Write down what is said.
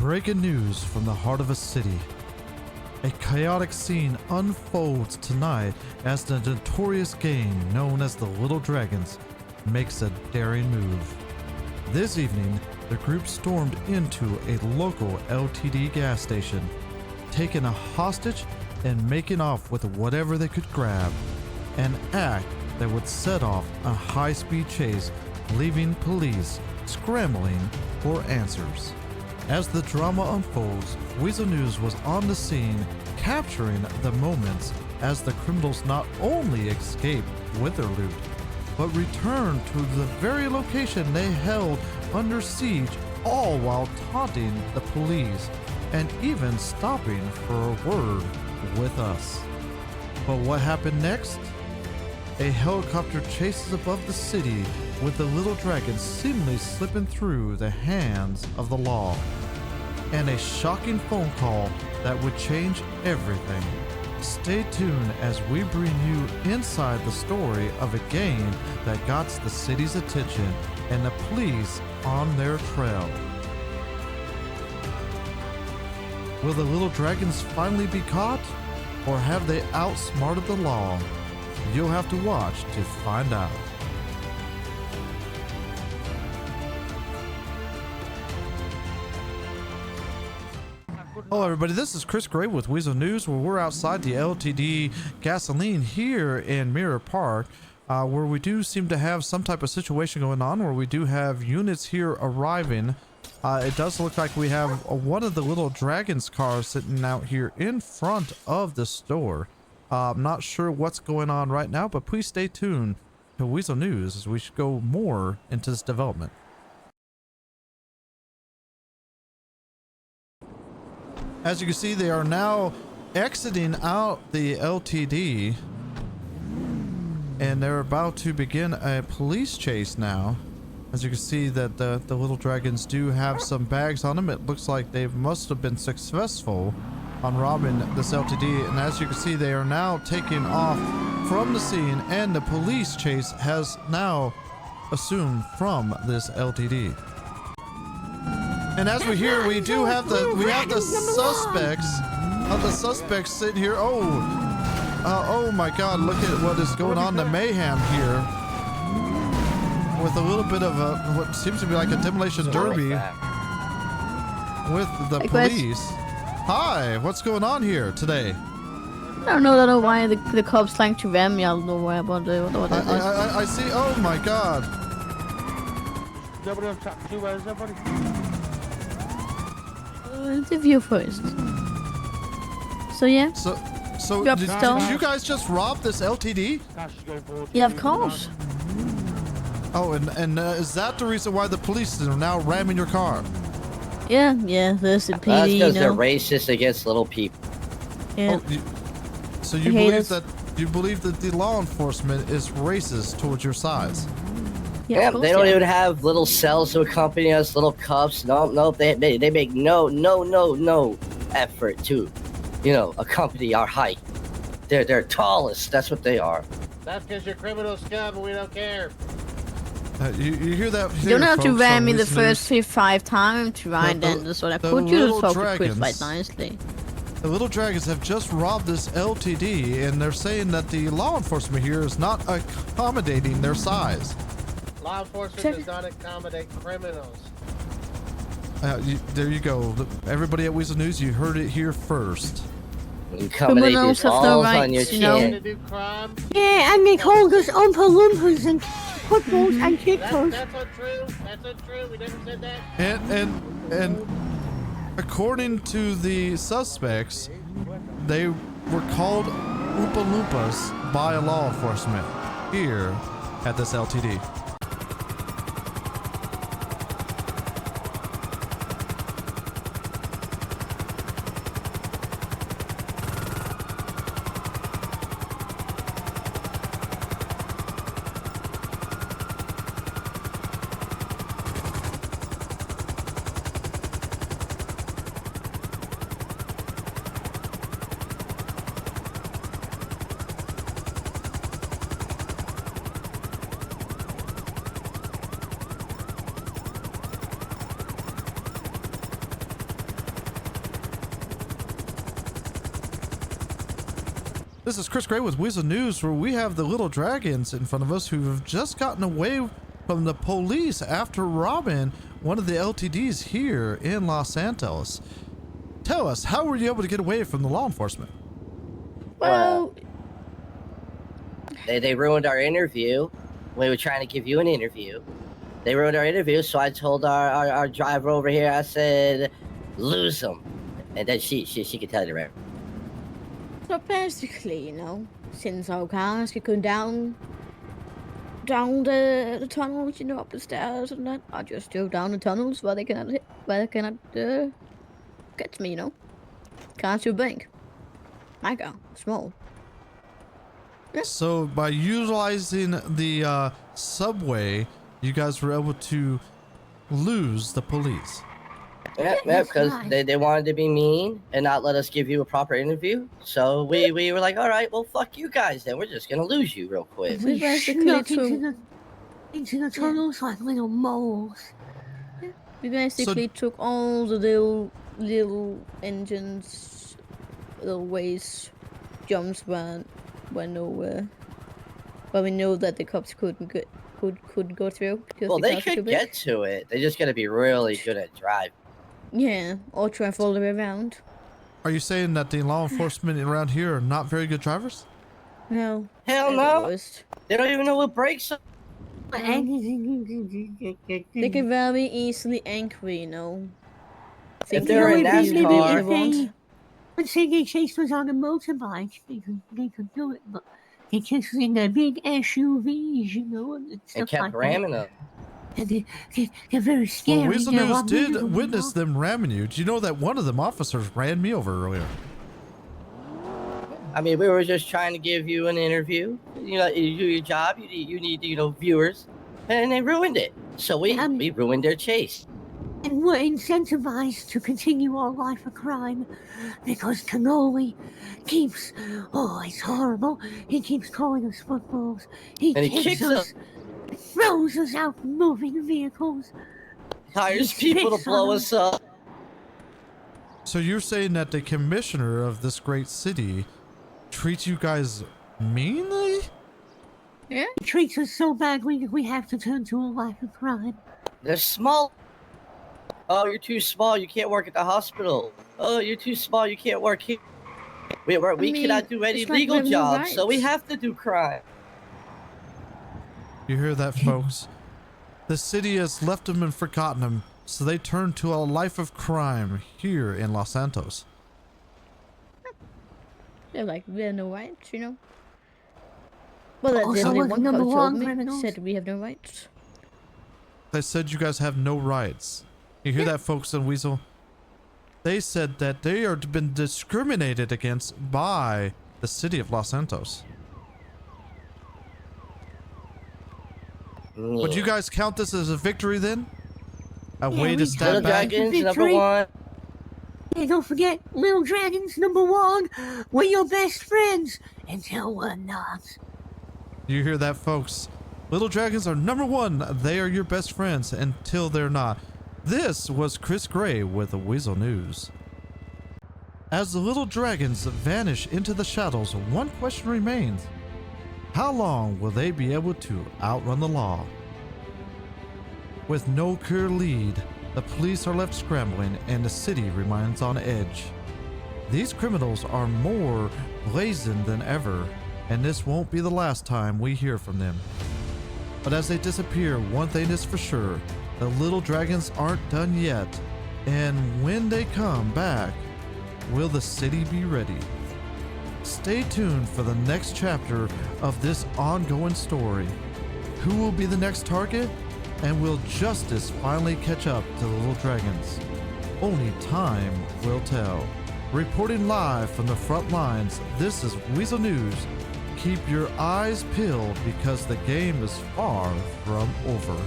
Breaking news from the heart of a city. A chaotic scene unfolds tonight as the notorious game known as the Little Dragons makes a daring move. This evening, the group stormed into a local LTD gas station, taking a hostage and making off with whatever they could grab. An act that would set off a high-speed chase, leaving police scrambling for answers. As the drama unfolds, Weazel News was on the scene, capturing the moments as the criminals not only escaped with their loot, but returned to the very location they held under siege, all while taunting the police and even stopping for a word with us. But what happened next? A helicopter chases above the city, with the Little Dragon seemingly slipping through the hands of the law. And a shocking phone call that would change everything. Stay tuned as we bring you inside the story of a game that got the city's attention and the police on their trail. Will the Little Dragons finally be caught? Or have they outsmarted the law? You'll have to watch to find out. Hello everybody, this is Chris Gray with Weazel News, where we're outside the LTD gasoline here in Mirror Park, where we do seem to have some type of situation going on, where we do have units here arriving. It does look like we have one of the Little Dragons cars sitting out here in front of the store. I'm not sure what's going on right now, but please stay tuned to Weazel News as we should go more into this development. As you can see, they are now exiting out the LTD, and they're about to begin a police chase now. As you can see that the Little Dragons do have some bags on them. It looks like they must have been successful on robbing this LTD, and as you can see, they are now taking off from the scene, and the police chase has now assumed from this LTD. And as we hear, we do have the suspects sitting here. Oh my God! Look at what is going on, the mayhem here, with a little bit of a what seems to be like a demolition derby with the police. Hi, what's going on here today? I don't know why the cops trying to ram me. I don't know why about what I see. Oh my God! Interview first. So yeah. So did you guys just rob this LTD? Yeah, of course. Oh, and is that the reason why the police are now ramming your car? Yeah, there's a PD, that's because they're racist against little people. Yeah. Oh, so you believe that the law enforcement is racist towards your size? Yeah, they don't even have little cells to accompany us, little cuffs. No, they make no effort to, accompany our height. They're tallest. That's what they are. That's because you're criminal scum and we don't care. You hear that? You don't have to ram me the first 5 times to ride then, so I could just focus quite nicely. The Little Dragons have just robbed this LTD, and they're saying that the law enforcement here is not accommodating their size. Law enforcement does not accommodate criminals. There you go. Everybody at Weazel News, you heard it here first. Criminals have no rights, Yeah, and they called us Oompa Loompas and footballs and kickers. That's not true. That's not true. We never said that. And according to the suspects, they were called Oompa Loompas by law enforcement here at this LTD. This is Chris Gray with Weazel News, where we have the little dragons in front of us who have just gotten away from the police after robbing one of the LTDs here in Los Santos. Tell us, how were you able to get away from the law enforcement? Well, they ruined our interview. We were trying to give you an interview. They ruined our interview, so I told our driver over here, I said, lose them. And then she could tell you, right? so basically, you know, since our cars could go down the tunnels, you know, up the stairs and that, I just drove down the tunnels where they cannot get me, you know. Can't do bank. My car, small. Yeah. So by utilizing the subway, you guys were able to lose the police. Yeah, because they wanted to be mean and not let us give you a proper interview. So we were like, all right, well, fuck you guys then. We're just going to lose you real quick. We basically snuck took... into the tunnels like little moles. We basically took all the little engines, little ways, jumps where nowhere, where we know that the cops couldn't go through. Because Well, they could get to it. They just got to be really good at driving. Yeah, or drive all the way around. Are you saying that the law enforcement around here are not very good drivers? No. Hell they're no. the worst. They don't even know what brakes are. They get very easily angry, you know. If they're in NASCAR, Let's say they chased us on a motorbike, they could do it, but they chased us in their big SUVs, you know, and stuff kept like ramming that. them. And they're very scary. Well, Weazel They're News did unbelievable, witness you know? them ramming you. Do you know that one of them officers ran me over earlier? I mean, we were just trying to give you an interview. You know, you do your job. You need, you know, viewers, and they ruined it. So we ruined their chase. And we're incentivized to continue our life of crime because Cannoli keeps, oh, it's horrible. He keeps calling us footballs. He kicks us, throws us out from moving vehicles. Hires people to blow us up. So you're saying that the commissioner of this great city treats you guys meanly? Yeah. He treats us so bad we have to turn to a life of crime. They're small. Oh, you're too small. You can't work at the hospital. Oh, you're too small. You can't work here. We cannot do any legal jobs, so we have to do crime. You hear that, folks? The city has left them and forgotten them, so they turn to a life of crime here in Los Santos. They're like, we have no rights, you know. Well, that's Also, the only one number cop told one me, criminals. said we have no rights. They said you guys have no rights. You hear that, folks in Weazel? They said that they are been discriminated against by the city of Los Santos. Would you guys count this as a victory then? A way to step Little back? Dragons, number one. And don't forget, Little Dragons, number one. We're your best friends until we're not. You hear that, folks? Little Dragons are number one. They are your best friends until they're not. This was Chris Gray with the Weazel News. As the little dragons vanish into the shadows, one question remains. How long will they be able to outrun the law? With no clear lead, the police are left scrambling and the city remains on edge. These criminals are more brazen than ever, and this won't be the last time we hear from them. But as they disappear, one thing is for sure. The little dragons aren't done yet, and when they come back, will the city be ready? Stay tuned for the next chapter of this ongoing story. Who will be the next target? And will justice finally catch up to the little dragons? Only time will tell. Reporting live from the front lines, this is Weazel News. Keep your eyes peeled because the game is far from over.